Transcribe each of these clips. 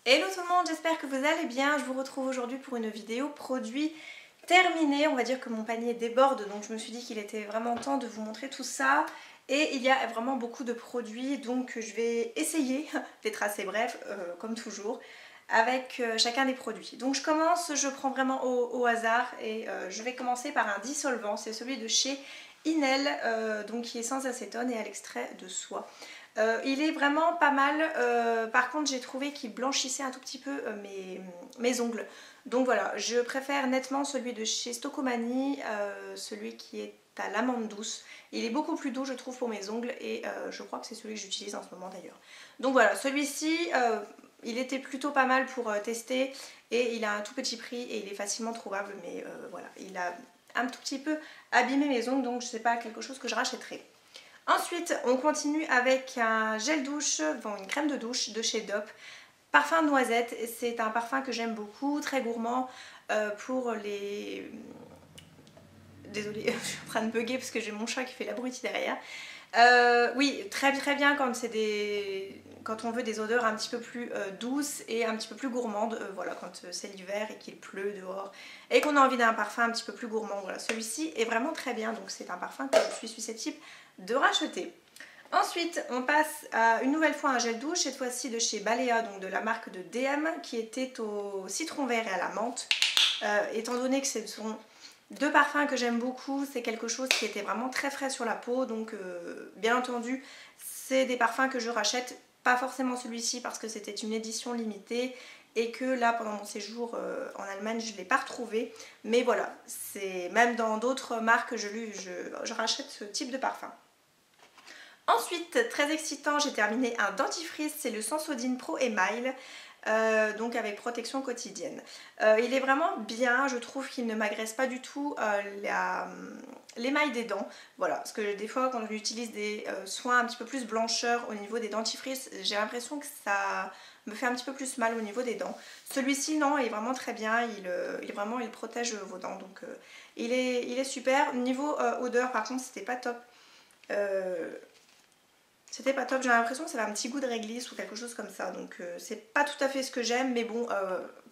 Hello tout le monde, j'espère que vous allez bien. Je vous retrouve aujourd'hui pour une vidéo produit terminée. On va dire que mon panier déborde, donc je me suis dit qu'il était vraiment temps de vous montrer tout ça. Et il y a vraiment beaucoup de produits, donc je vais essayer d'être assez bref, comme toujours, avec chacun des produits. Donc je prends vraiment au hasard et je vais commencer par un dissolvant. C'est celui de chez Inel, donc qui est sans acétone et à l'extrait de soie. Il est vraiment pas mal, par contre j'ai trouvé qu'il blanchissait un tout petit peu mes ongles. Donc voilà, je préfère nettement celui de chez Stocomanie, celui qui est à l'amande douce. Il est beaucoup plus doux je trouve pour mes ongles et je crois que c'est celui que j'utilise en ce moment d'ailleurs. Donc voilà, celui-ci il était plutôt pas mal pour tester et il a un tout petit prix et il est facilement trouvable, mais voilà, il a un tout petit peu abîmé mes ongles, donc je sais pas, quelque chose que je rachèterai. Ensuite, on continue avec un gel douche, bon, une crème de douche de chez Dop. Parfum noisette, c'est un parfum que j'aime beaucoup, très gourmand pour les... Désolée, je suis en train de bugger parce que j'ai mon chat qui fait l'abruti derrière. Oui, très bien quand c'est quand on veut des odeurs un petit peu plus douces et un petit peu plus gourmandes, voilà, quand c'est l'hiver et qu'il pleut dehors et qu'on a envie d'un parfum un petit peu plus gourmand. Voilà, celui-ci est vraiment très bien, donc c'est un parfum que je suis susceptible de racheter. Ensuite, on passe à une nouvelle fois un gel douche, cette fois-ci de chez Balea, donc de la marque de DM, qui était au citron vert et à la menthe. Étant donné que ce sont deux parfums que j'aime beaucoup, c'est quelque chose qui était vraiment très frais sur la peau, donc bien entendu c'est des parfums que je rachète, pas forcément celui-ci parce que c'était une édition limitée et que là pendant mon séjour en Allemagne je ne l'ai pas retrouvé, mais voilà, c'est même dans d'autres marques je rachète ce type de parfum. Ensuite, très excitant, j'ai terminé un dentifrice, c'est le Sensodyne Pro Email. Donc avec protection quotidienne. Il est vraiment bien, je trouve qu'il ne m'agresse pas du tout l'émail des dents. Voilà, parce que des fois quand j'utilise des soins un petit peu plus blancheur au niveau des dentifrices, j'ai l'impression que ça me fait un petit peu plus mal au niveau des dents. Celui-ci non, il est vraiment très bien, il protège vos dents, donc il est super. Niveau odeur par contre c'était pas top. C'était pas top, j'ai l'impression que ça avait un petit goût de réglisse ou quelque chose comme ça, donc c'est pas tout à fait ce que j'aime, mais bon,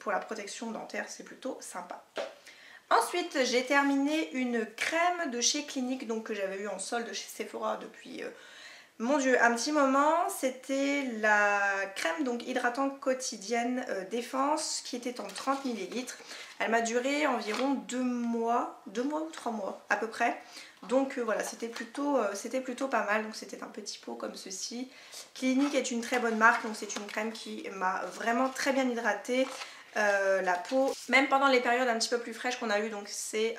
pour la protection dentaire c'est plutôt sympa. Ensuite j'ai terminé une crème de chez Clinique, donc que j'avais eu en solde chez Sephora depuis, mon dieu, un petit moment. C'était la crème donc hydratante quotidienne Défense qui était en 30 ml. Elle m'a duré environ 2 mois ou 3 mois à peu près. Donc voilà, c'était plutôt pas mal, donc c'était un petit pot comme ceci. Clinique est une très bonne marque, donc c'est une crème qui m'a vraiment très bien hydratée la peau, même pendant les périodes un petit peu plus fraîches qu'on a eu, donc c'est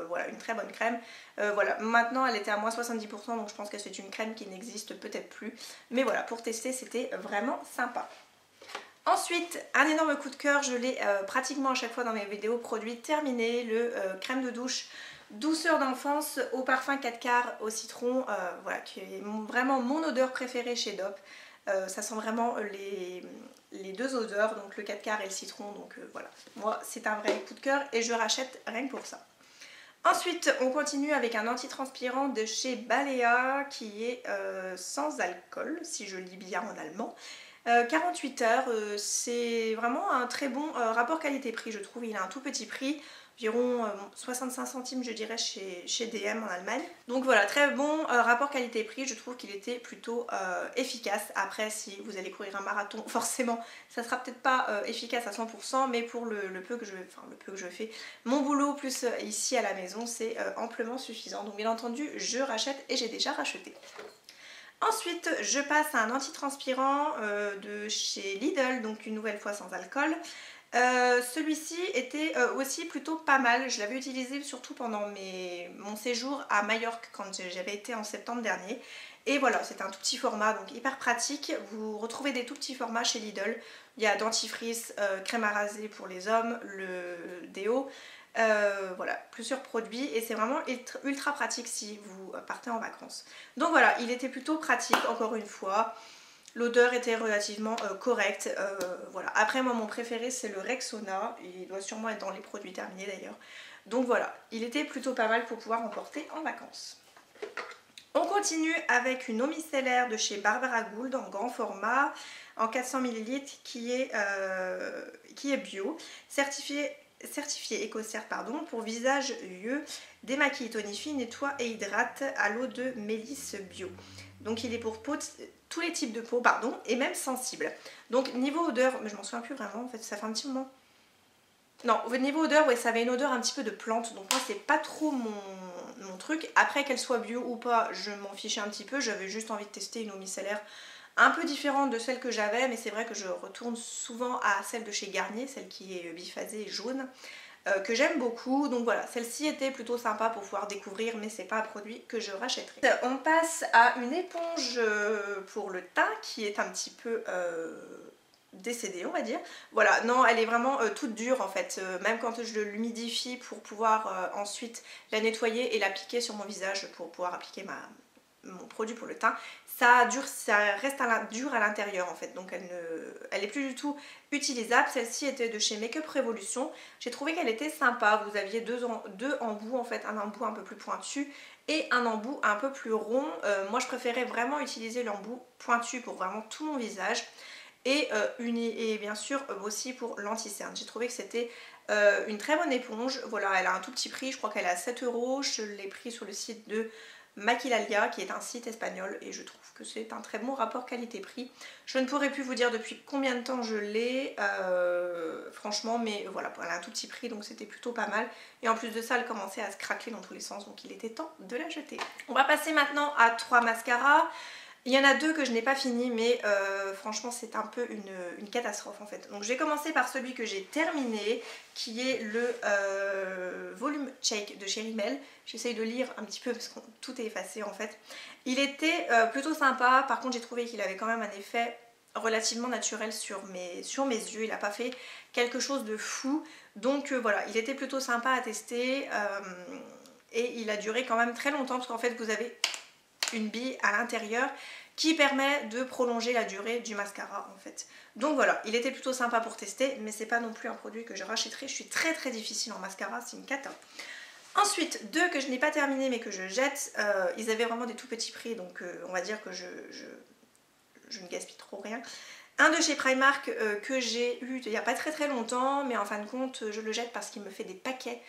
voilà, une très bonne crème. Voilà, maintenant elle était à moins 70%, donc je pense que c'est une crème qui n'existe peut-être plus. Mais voilà, pour tester c'était vraiment sympa. Ensuite, un énorme coup de cœur, je l'ai pratiquement à chaque fois dans mes vidéos produits terminés, le crème de douche douceur d'enfance au parfum 4 quarts au citron, voilà, qui est vraiment mon odeur préférée chez Dop. Ça sent vraiment les deux odeurs, donc le 4 quarts et le citron, donc voilà. Moi c'est un vrai coup de cœur et je rachète rien que pour ça. Ensuite on continue avec un antitranspirant de chez Balea qui est sans alcool, si je lis bien en allemand. 48 heures, c'est vraiment un très bon rapport qualité-prix je trouve, il a un tout petit prix, environ 65 centimes je dirais chez DM en Allemagne. Donc voilà, très bon rapport qualité-prix, je trouve qu'il était plutôt efficace. Après si vous allez courir un marathon, forcément ça sera peut-être pas efficace à 100%, mais pour le peu que je fais, mon boulot plus ici à la maison, c'est amplement suffisant. Donc bien entendu je rachète et j'ai déjà racheté. Ensuite, je passe à un antitranspirant de chez Lidl, donc une nouvelle fois sans alcool. Celui-ci était aussi plutôt pas mal, je l'avais utilisé surtout pendant mon séjour à Majorque quand j'avais été en septembre dernier. Et voilà, c'est un tout petit format, donc hyper pratique. Vous retrouvez des tout petits formats chez Lidl. Il y a dentifrice, crème à raser pour les hommes, le déo. Voilà, plusieurs produits et c'est vraiment ultra pratique si vous partez en vacances. Donc voilà, il était plutôt pratique encore une fois. L'odeur était relativement correcte. Voilà. Après moi mon préféré c'est le Rexona, il doit sûrement être dans les produits terminés d'ailleurs. Donc voilà, il était plutôt pas mal pour pouvoir emporter en vacances. On continue avec une eau micellaire de chez Barbara Gould en grand format. en 400 ml qui est bio, certifié EcoCert pour visage UE, démaquille, tonifie, nettoie et hydrate à l'eau de mélisse bio. Donc il est pour tous les types de peau, et même sensible. Donc niveau odeur, mais je m'en souviens plus vraiment en fait, ça fait un petit moment. Non, au niveau odeur, ouais, ça avait une odeur un petit peu de plante, donc moi c'est pas trop mon truc. Après qu'elle soit bio ou pas, je m'en fichais un petit peu, j'avais juste envie de tester une eau micellaire un peu différente de celle que j'avais, mais c'est vrai que je retourne souvent à celle de chez Garnier, celle qui est biphasée et jaune, que j'aime beaucoup. Donc voilà, celle-ci était plutôt sympa pour pouvoir découvrir, mais c'est pas un produit que je rachèterai. On passe à une éponge pour le teint qui est un petit peu décédée, on va dire. Voilà, non, elle est vraiment toute dure en fait, même quand je l'humidifie pour pouvoir ensuite la nettoyer et l'appliquer sur mon visage pour pouvoir appliquer mon produit pour le teint, ça reste dur à l'intérieur en fait, donc elle est plus du tout utilisable. Celle-ci était de chez Make Up Revolution, j'ai trouvé qu'elle était sympa. Vous aviez deux embouts en fait, un embout un peu plus pointu et un embout un peu plus rond. Moi je préférais vraiment utiliser l'embout pointu pour vraiment tout mon visage, et bien sûr aussi pour l'anti-cerne. J'ai trouvé que c'était une très bonne éponge. Voilà, elle a un tout petit prix, je crois qu'elle est à 7 €, je l'ai pris sur le site de Maquilalia qui est un site espagnol, et je trouve que c'est un très bon rapport qualité-prix. Je ne pourrais plus vous dire depuis combien de temps je l'ai franchement, mais voilà, elle a un tout petit prix donc c'était plutôt pas mal, et en plus de ça elle commençait à se craquer dans tous les sens, donc il était temps de la jeter. On va passer maintenant à 3 mascaras. Il y en a 2 que je n'ai pas fini, mais franchement c'est un peu une catastrophe en fait. Donc je vais commencer par celui que j'ai terminé, qui est le Volume Shake de chez Rimmel. J'essaye de lire un petit peu parce que tout est effacé en fait. Il était plutôt sympa, par contre j'ai trouvé qu'il avait quand même un effet relativement naturel sur mes yeux. Il n'a pas fait quelque chose de fou, donc voilà, il était plutôt sympa à tester, et il a duré quand même très longtemps parce qu'en fait vous avez une bille à l'intérieur qui permet de prolonger la durée du mascara en fait. Donc voilà, il était plutôt sympa pour tester, mais c'est pas non plus un produit que je rachèterai. Je suis très difficile en mascara, c'est une cata. Ensuite, 2 que je n'ai pas terminé mais que je jette, ils avaient vraiment des tout petits prix, donc on va dire que je ne gaspille trop rien. Un de chez Primark que j'ai eu il n'y a pas très longtemps, mais en fin de compte je le jette parce qu'il me fait des paquets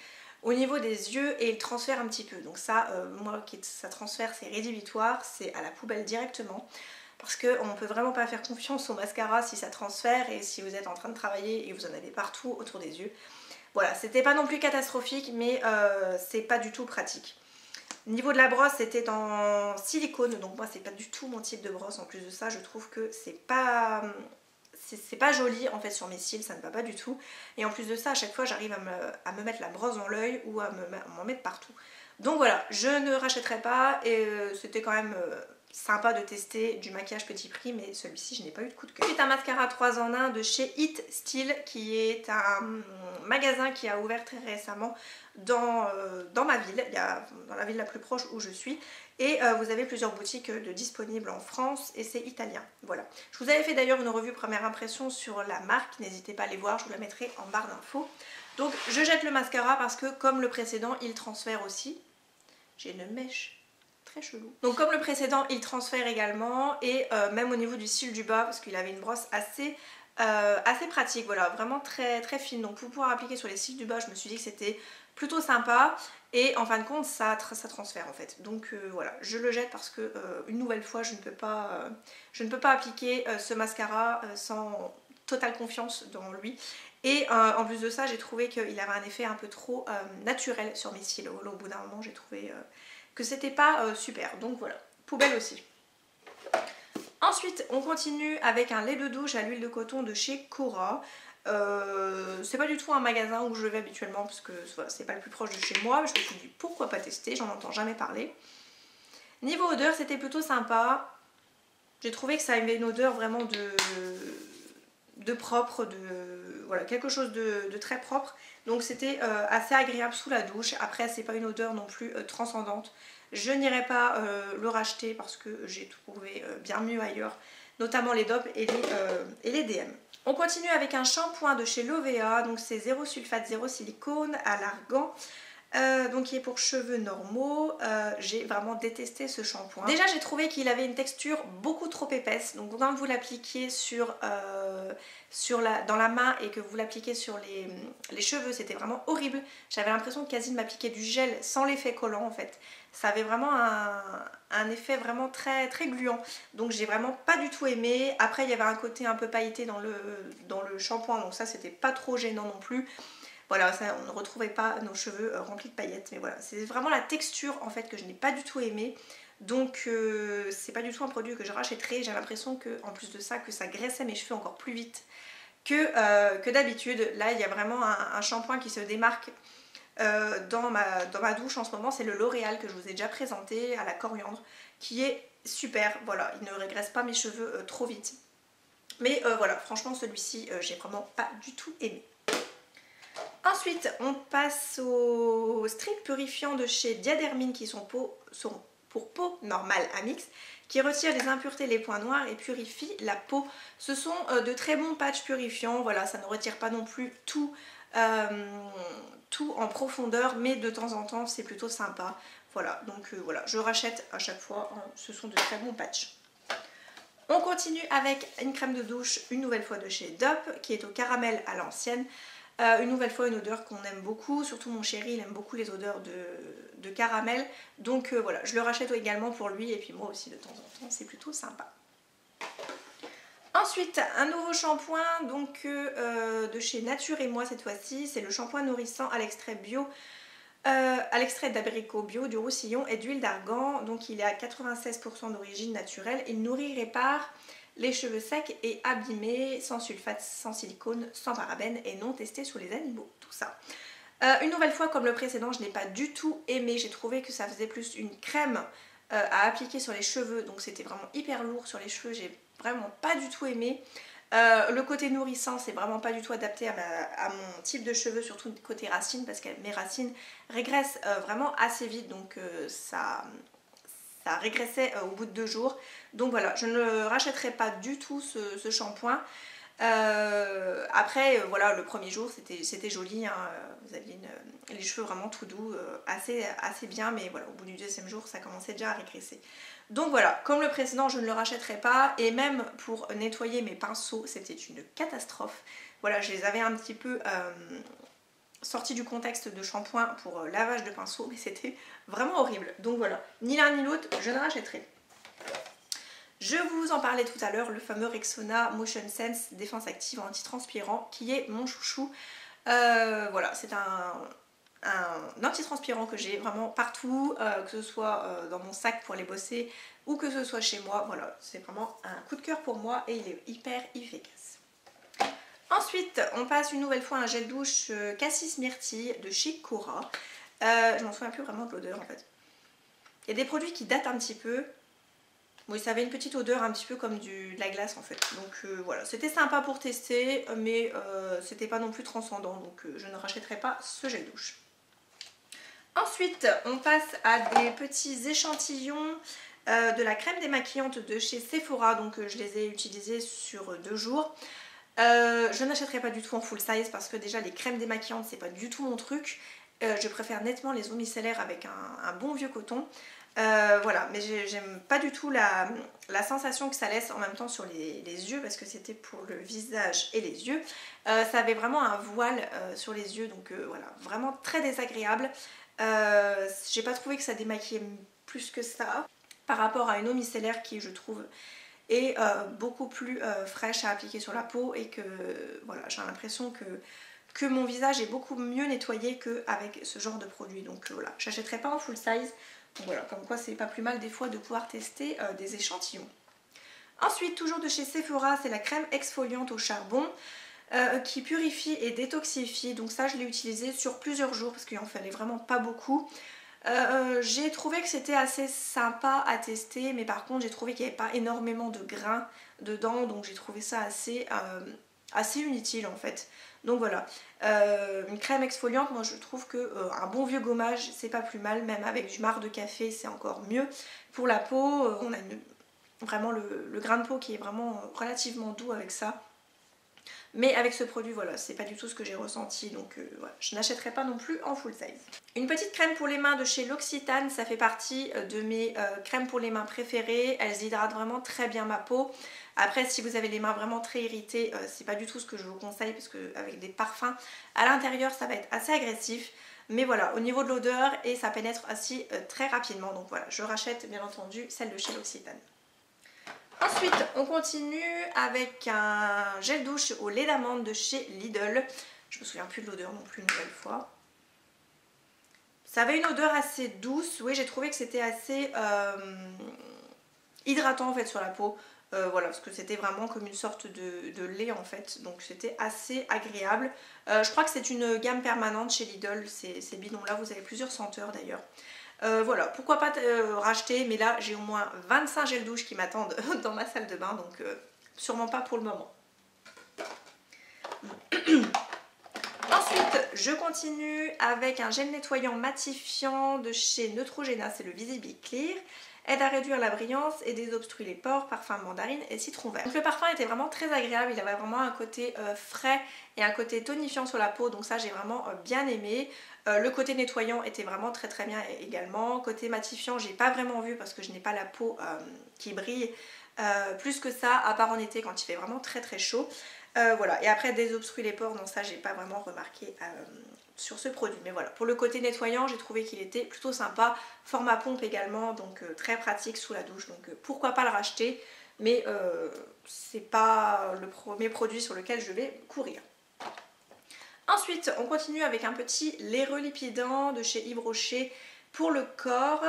au niveau des yeux et il transfère un petit peu. Donc ça, moi, ça transfère, c'est rédhibitoire, c'est à la poubelle directement. Parce qu'on ne peut vraiment pas faire confiance au mascara si ça transfère, et si vous êtes en train de travailler et vous en avez partout autour des yeux. Voilà, c'était pas non plus catastrophique, mais c'est pas du tout pratique. Niveau de la brosse, c'était en silicone, donc moi c'est pas du tout mon type de brosse. En plus de ça, je trouve que c'est pas joli en fait sur mes cils, ça ne va pas du tout. Et en plus de ça, à chaque fois j'arrive à me mettre la brosse dans l'œil ou à m'en mettre partout. Donc voilà, je ne rachèterai pas, et c'était quand même sympa de tester du maquillage petit prix, mais celui-ci je n'ai pas eu de coup de cœur. Ensuite, un mascara 3 en 1 de chez It Style, qui est un magasin qui a ouvert très récemment dans ma ville, dans la ville la plus proche où je suis, et vous avez plusieurs boutiques disponibles en France, et c'est italien. Voilà. Je vous avais fait d'ailleurs une revue première impression sur la marque, n'hésitez pas à aller voir, je vous la mettrai en barre d'infos. Donc je jette le mascara parce que comme le précédent, il transfère aussi. J'ai une mèche très chelou. Donc comme le précédent, il transfère également, et même au niveau du cil du bas, parce qu'il avait une brosse assez pratique, voilà, vraiment très fine. Donc pour pouvoir appliquer sur les cils du bas, je me suis dit que c'était plutôt sympa, et en fin de compte ça transfère en fait. Donc voilà, je le jette parce que une nouvelle fois je ne peux pas appliquer ce mascara sans totale confiance dans lui. Et en plus de ça, j'ai trouvé qu'il avait un effet un peu trop naturel sur mes cils. Au bout d'un moment, j'ai trouvé que c'était pas super. Donc voilà, poubelle aussi. Ensuite, on continue avec un lait de douche à l'huile de coton de chez Cora. C'est pas du tout un magasin où je vais habituellement parce que voilà, c'est pas le plus proche de chez moi. Je me suis dit pourquoi pas tester, j'en entends jamais parler. Niveau odeur, c'était plutôt sympa. J'ai trouvé que ça avait une odeur vraiment de propre, voilà, quelque chose de très propre. Donc c'était assez agréable sous la douche. Après, c'est pas une odeur non plus transcendante. Je n'irai pas le racheter parce que j'ai trouvé bien mieux ailleurs, notamment les dopes et les DM. On continue avec un shampoing de chez Lovea, donc c'est 0 sulfate, 0 silicone à l'argan. donc qui est pour cheveux normaux. J'ai vraiment détesté ce shampoing. Déjà j'ai trouvé qu'il avait une texture beaucoup trop épaisse, donc quand vous l'appliquiez dans la main et que vous l'appliquez sur les cheveux, c'était vraiment horrible. J'avais l'impression quasi de m'appliquer du gel sans l'effet collant en fait. Ça avait vraiment un effet vraiment très très gluant, donc j'ai vraiment pas du tout aimé. Après il y avait un côté un peu pailleté dans le shampoing, donc ça c'était pas trop gênant non plus. Voilà, ça, on ne retrouvait pas nos cheveux remplis de paillettes, mais voilà, c'est vraiment la texture en fait que je n'ai pas du tout aimé. Donc c'est pas du tout un produit que je rachèterai. J'ai l'impression que en plus de ça, que ça graissait mes cheveux encore plus vite que d'habitude. Là il y a vraiment un shampoing qui se démarque dans ma douche en ce moment, c'est le L'Oréal que je vous ai déjà présenté à la coriandre, qui est super. Voilà, il ne régresse pas mes cheveux trop vite. Mais voilà, franchement celui-ci j'ai vraiment pas du tout aimé. Ensuite on passe aux strips purifiants de chez Diadermine qui sont pour peau normale à mix, qui retirent les impuretés, les points noirs et purifient la peau. Ce sont de très bons patchs purifiants, voilà, ça ne retire pas non plus tout en profondeur, mais de temps en temps c'est plutôt sympa. Voilà, donc voilà, je rachète à chaque fois, hein, ce sont de très bons patchs. On continue avec une crème de douche, une nouvelle fois de chez Dove, qui est au caramel à l'ancienne. Une nouvelle fois une odeur qu'on aime beaucoup, surtout mon chéri il aime beaucoup les odeurs de caramel, donc voilà, je le rachète également pour lui et puis moi aussi de temps en temps, c'est plutôt sympa. Ensuite un nouveau shampoing donc de chez Nature et Moi cette fois-ci, c'est le shampoing nourrissant à l'extrait bio, à l'extrait d'abricot bio, du roussillon et d'huile d'argan, donc il est à 96% d'origine naturelle, il nourrit, répare les cheveux secs et abîmés, sans sulfate, sans silicone, sans parabènes et non testé sur les animaux, tout ça. Une nouvelle fois comme le précédent, je n'ai pas du tout aimé, j'ai trouvé que ça faisait plus une crème à appliquer sur les cheveux, donc c'était vraiment hyper lourd sur les cheveux, j'ai vraiment pas du tout aimé. Le côté nourrissant, c'est vraiment pas du tout adapté à mon type de cheveux, surtout côté racines, parce que mes racines régressent vraiment assez vite, donc ça régressait au bout de 2 jours. Donc voilà, je ne rachèterai pas du tout ce shampoing. Après, voilà, le premier jour c'était joli, hein, vous aviez les cheveux vraiment tout doux, assez bien, mais voilà, au bout du 2e jour ça commençait déjà à régresser. Donc voilà, comme le précédent, je ne le rachèterai pas, et même pour nettoyer mes pinceaux, c'était une catastrophe. Voilà, je les avais un petit peu sortis du contexte de shampoing pour lavage de pinceaux, mais c'était vraiment horrible. Donc voilà, ni l'un ni l'autre, je ne rachèterai. Je vous en parlais tout à l'heure, le fameux Rexona Motion Sense Défense Active Antitranspirant, qui est mon chouchou. Voilà, c'est un antitranspirant que j'ai vraiment partout, que ce soit dans mon sac pour les bosser ou que ce soit chez moi. Voilà, c'est vraiment un coup de cœur pour moi et il est hyper efficace. Ensuite, on passe une nouvelle fois à un gel douche Cassis Myrtille de chez Cora. Je m'en souviens plus vraiment de l'odeur en fait. Il y a des produits qui datent un petit peu. Oui, ça avait une petite odeur un petit peu comme de la glace en fait. Donc voilà, c'était sympa pour tester, mais c'était pas non plus transcendant. Donc je ne rachèterai pas ce gel douche. Ensuite, on passe à des petits échantillons de la crème démaquillante de chez Sephora. Donc je les ai utilisés sur 2 jours. Je n'achèterai pas du tout en full size parce que déjà les crèmes démaquillantes c'est pas du tout mon truc. Je préfère nettement les eaux micellaires avec un bon vieux coton. Voilà, mais j'aime pas du tout la sensation que ça laisse en même temps sur les yeux, parce que c'était pour le visage et les yeux. Ça avait vraiment un voile sur les yeux, donc voilà, vraiment très désagréable. J'ai pas trouvé que ça démaquillait plus que ça par rapport à une eau micellaire qui, je trouve, est beaucoup plus fraîche à appliquer sur la peau, et que voilà, j'ai l'impression que mon visage est beaucoup mieux nettoyé qu'avec ce genre de produit. Donc voilà, j'achèterai pas en full size. Donc voilà, comme quoi c'est pas plus mal des fois de pouvoir tester des échantillons. Ensuite, toujours de chez Sephora, c'est la crème exfoliante au charbon qui purifie et détoxifie. Donc ça, je l'ai utilisé sur plusieurs jours parce qu'il en fallait vraiment pas beaucoup. J'ai trouvé que c'était assez sympa à tester, mais par contre j'ai trouvé qu'il n'y avait pas énormément de grains dedans, donc j'ai trouvé ça assez inutile en fait. Donc voilà, une crème exfoliante, moi je trouve que un bon vieux gommage c'est pas plus mal, même avec du marc de café c'est encore mieux. Pour la peau, on a vraiment le grain de peau qui est vraiment relativement doux avec ça. Mais avec ce produit, voilà, c'est pas du tout ce que j'ai ressenti, donc voilà, je n'achèterai pas non plus en full size. Une petite crème pour les mains de chez L'Occitane, ça fait partie de mes crèmes pour les mains préférées. Elles hydratent vraiment très bien ma peau. Après, si vous avez les mains vraiment très irritées, c'est pas du tout ce que je vous conseille, parce qu'avec des parfums à l'intérieur, ça va être assez agressif. Mais voilà, au niveau de l'odeur, et ça pénètre aussi très rapidement. Donc voilà, je rachète bien entendu celle de chez L'Occitane. Ensuite, on continue avec un gel douche au lait d'amande de chez Lidl. Je me souviens plus de l'odeur non plus une nouvelle fois. Ça avait une odeur assez douce. Oui, j'ai trouvé que c'était assez hydratant en fait sur la peau. Voilà, parce que c'était vraiment comme une sorte de lait en fait. Donc c'était assez agréable. Je crois que c'est une gamme permanente chez Lidl, ces bidons-là. Vous avez plusieurs senteurs d'ailleurs. Voilà, pourquoi pas racheter, mais là j'ai au moins 25 gels douche qui m'attendent dans ma salle de bain, donc sûrement pas pour le moment. Ensuite, je continue avec un gel nettoyant matifiant de chez Neutrogena, c'est le Visible Clear. Aide à réduire la brillance et désobstrue les pores, parfum mandarine et citron vert. Donc le parfum était vraiment très agréable, il avait vraiment un côté frais et un côté tonifiant sur la peau, donc ça j'ai vraiment bien aimé. Le côté nettoyant était vraiment très très bien également. Côté matifiant, j'ai pas vraiment vu parce que je n'ai pas la peau qui brille plus que ça, à part en été quand il fait vraiment très très chaud. Voilà, et après désobstrue les pores, non ça j'ai pas vraiment remarqué sur ce produit, mais voilà, pour le côté nettoyant j'ai trouvé qu'il était plutôt sympa, format pompe également, donc très pratique sous la douche, donc pourquoi pas le racheter, mais c'est pas le premier produit sur lequel je vais courir. Ensuite on continue avec un petit lait relipidant de chez Yves Rocher pour le corps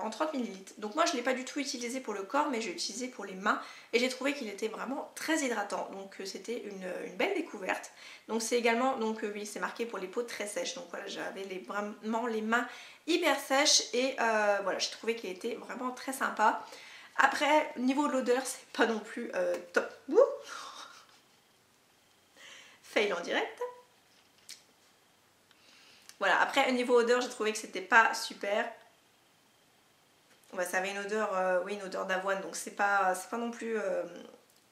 en 30 ml. Donc moi je ne l'ai pas du tout utilisé pour le corps, mais j'ai utilisé pour les mains et j'ai trouvé qu'il était vraiment très hydratant, donc c'était une belle découverte. Donc c'est également, donc oui c'est marqué pour les peaux très sèches, donc voilà j'avais vraiment les mains hyper sèches et voilà j'ai trouvé qu'il était vraiment très sympa. Après niveau de l'odeur c'est pas non plus top. Ouh, fail en direct. Voilà, après au niveau odeur j'ai trouvé que c'était pas super. Ouais, ça avait une odeur, oui, une odeur d'avoine, donc c'est pas non plus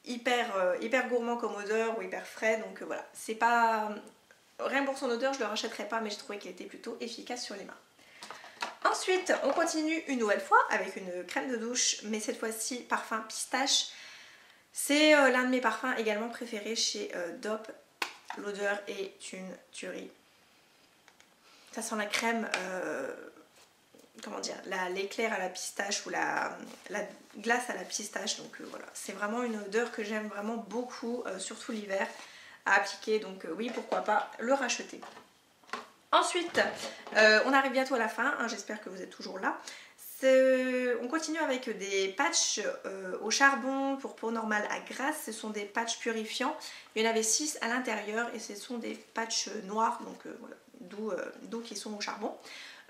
hyper gourmand comme odeur ou hyper frais, donc voilà, c'est pas... Rien pour son odeur, je le rachèterai pas, mais j'ai trouvé qu'il était plutôt efficace sur les mains. Ensuite, on continue une nouvelle fois avec une crème de douche, mais cette fois-ci parfum pistache. C'est l'un de mes parfums également préférés chez Dop. L'odeur est une tuerie. Ça sent la crème... comment dire, l'éclair à la pistache ou la glace à la pistache, donc voilà, c'est vraiment une odeur que j'aime vraiment beaucoup, surtout l'hiver, à appliquer, donc oui, pourquoi pas le racheter. Ensuite, on arrive bientôt à la fin, hein, j'espère que vous êtes toujours là. On continue avec des patchs au charbon pour peau normale à grasse. Ce sont des patchs purifiants, il y en avait 6 à l'intérieur et ce sont des patchs noirs, donc voilà, d'où qui sont au charbon.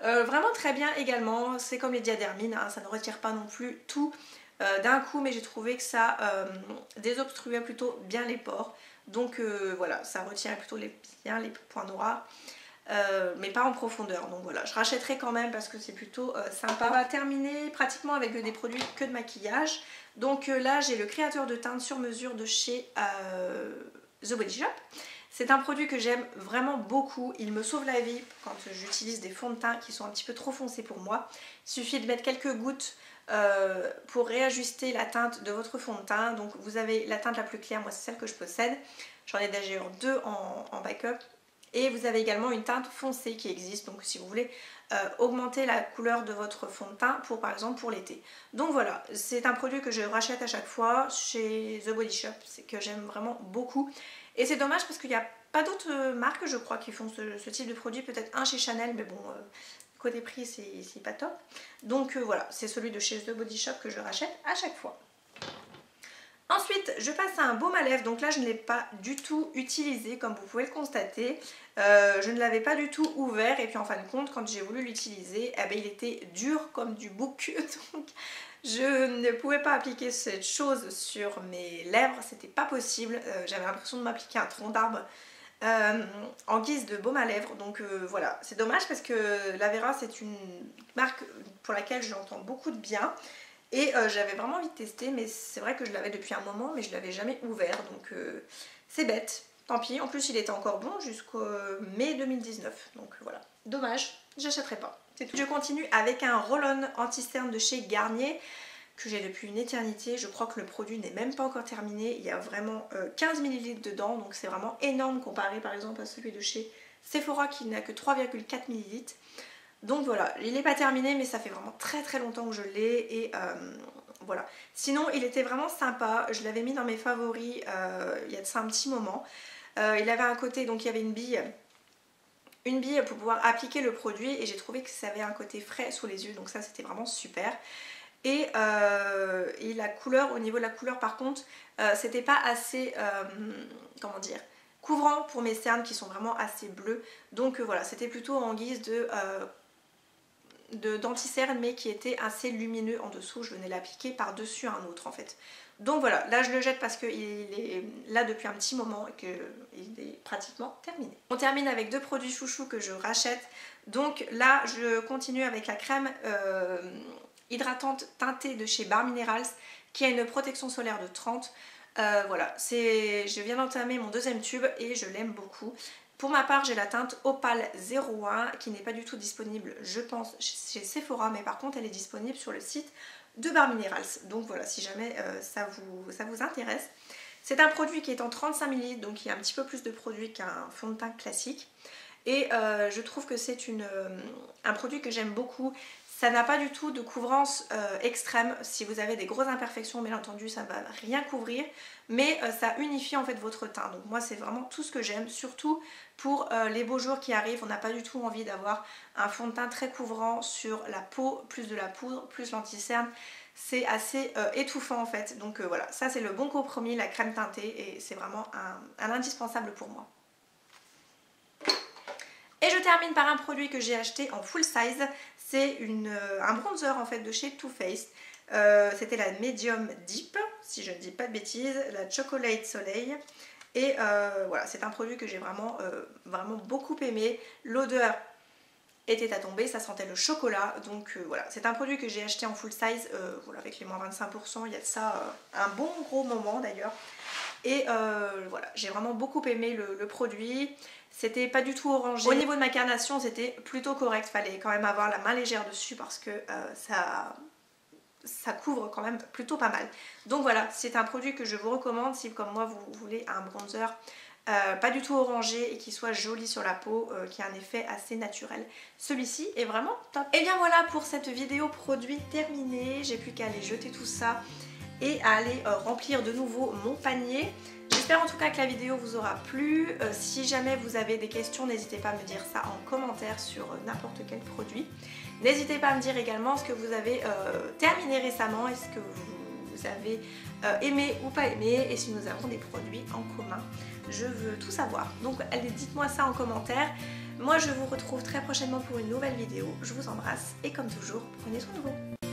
Vraiment très bien également, c'est comme les diadermines, hein, ça ne retire pas non plus tout d'un coup, mais j'ai trouvé que ça désobstruait plutôt bien les pores, donc voilà, ça retire plutôt bien les points noirs, mais pas en profondeur, donc voilà, je rachèterai quand même parce que c'est plutôt sympa. On va terminer pratiquement avec des produits que de maquillage, donc là j'ai le créateur de teinte sur mesure de chez The Body Shop. C'est un produit que j'aime vraiment beaucoup, il me sauve la vie quand j'utilise des fonds de teint qui sont un petit peu trop foncés pour moi. Il suffit de mettre quelques gouttes pour réajuster la teinte de votre fond de teint. Donc vous avez la teinte la plus claire, moi c'est celle que je possède. J'en ai d'ailleurs 2 en backup. Et vous avez également une teinte foncée qui existe, donc si vous voulez augmenter la couleur de votre fond de teint pour par exemple pour l'été. Donc voilà, c'est un produit que je rachète à chaque fois chez The Body Shop, c'est que j'aime vraiment beaucoup. Et c'est dommage parce qu'il n'y a pas d'autres marques je crois qui font ce type de produit, peut-être un chez Chanel, mais bon côté prix c'est pas top. Donc voilà, c'est celui de chez The Body Shop que je rachète à chaque fois. Ensuite, je passe à un baume à lèvres, donc là je ne l'ai pas du tout utilisé comme vous pouvez le constater. Je ne l'avais pas du tout ouvert et puis en fin de compte quand j'ai voulu l'utiliser, eh ben, il était dur comme du bouc, donc je ne pouvais pas appliquer cette chose sur mes lèvres, c'était pas possible. J'avais l'impression de m'appliquer un tronc d'arbre en guise de baume à lèvres, donc voilà, c'est dommage parce que Lavera c'est une marque pour laquelle j'entends beaucoup de bien. Et j'avais vraiment envie de tester, mais c'est vrai que je l'avais depuis un moment, mais je ne l'avais jamais ouvert, donc c'est bête, tant pis. En plus il était encore bon jusqu'au mai 2019, donc voilà, dommage, j'achèterai pas. Je continue avec un roll-on anti-cerne de chez Garnier que j'ai depuis une éternité. Je crois que le produit n'est même pas encore terminé. Il y a vraiment 15 ml dedans, donc c'est vraiment énorme comparé par exemple à celui de chez Sephora qui n'a que 3,4 ml. Donc voilà, il n'est pas terminé mais ça fait vraiment très très longtemps que je l'ai et voilà. Sinon il était vraiment sympa, je l'avais mis dans mes favoris il y a de ça un petit moment. Il avait un côté, donc il y avait une bille pour pouvoir appliquer le produit et j'ai trouvé que ça avait un côté frais sous les yeux, donc ça c'était vraiment super. Et la couleur, au niveau de la couleur par contre, c'était pas assez, comment dire, couvrant pour mes cernes qui sont vraiment assez bleues. Donc voilà, c'était plutôt en guise d'anti-cerne mais qui était assez lumineux en dessous. Je venais l'appliquer par-dessus un autre en fait. Donc voilà, là je le jette parce qu'il est là depuis un petit moment et qu'il est pratiquement terminé. On termine avec deux produits chouchous que je rachète. Donc là je continue avec la crème hydratante teintée de chez Bare Minerals qui a une protection solaire de 30. Voilà, je viens d'entamer mon deuxième tube et je l'aime beaucoup. Pour ma part j'ai la teinte Opale 01 qui n'est pas du tout disponible je pense chez Sephora, mais par contre elle est disponible sur le site de Bare Minerals. Donc voilà, si jamais ça vous intéresse. C'est un produit qui est en 35 ml, donc il y a un petit peu plus de produit qu'un fond de teint classique. Et je trouve que c'est un produit que j'aime beaucoup. Ça n'a pas du tout de couvrance extrême. Si vous avez des grosses imperfections, bien entendu, ça ne va rien couvrir. Mais ça unifie en fait votre teint. Donc moi, c'est vraiment tout ce que j'aime. Surtout pour les beaux jours qui arrivent. On n'a pas du tout envie d'avoir un fond de teint très couvrant sur la peau, plus de la poudre, plus l'anti-cerne. C'est assez étouffant en fait. Donc voilà, ça c'est le bon compromis, la crème teintée. Et c'est vraiment un indispensable pour moi. Et je termine par un produit que j'ai acheté en full size. C'est un bronzer en fait de chez Too Faced. C'était la Medium Deep, si je ne dis pas de bêtises, la Chocolate Soleil. Et voilà, c'est un produit que j'ai vraiment beaucoup aimé. L'odeur était à tomber, ça sentait le chocolat. Donc voilà, c'est un produit que j'ai acheté en full size, voilà, avec les moins 25%. Il y a de ça un bon gros moment d'ailleurs. Et voilà, j'ai vraiment beaucoup aimé le produit. C'était pas du tout orangé. Au niveau de ma carnation, c'était plutôt correct. Fallait quand même avoir la main légère dessus parce que ça couvre quand même plutôt pas mal. Donc voilà, c'est un produit que je vous recommande si comme moi vous voulez un bronzer pas du tout orangé et qui soit joli sur la peau, qui a un effet assez naturel. Celui-ci est vraiment top. Et bien voilà pour cette vidéo produit terminée. J'ai plus qu'à aller jeter tout ça et à aller remplir de nouveau mon panier. J'espère en tout cas que la vidéo vous aura plu. Si jamais vous avez des questions, n'hésitez pas à me dire ça en commentaire sur n'importe quel produit. N'hésitez pas à me dire également ce que vous avez terminé récemment, est-ce que vous avez aimé ou pas aimé, et si nous avons des produits en commun. Je veux tout savoir. Donc allez, dites-moi ça en commentaire. Moi je vous retrouve très prochainement pour une nouvelle vidéo. Je vous embrasse et comme toujours, prenez soin de vous.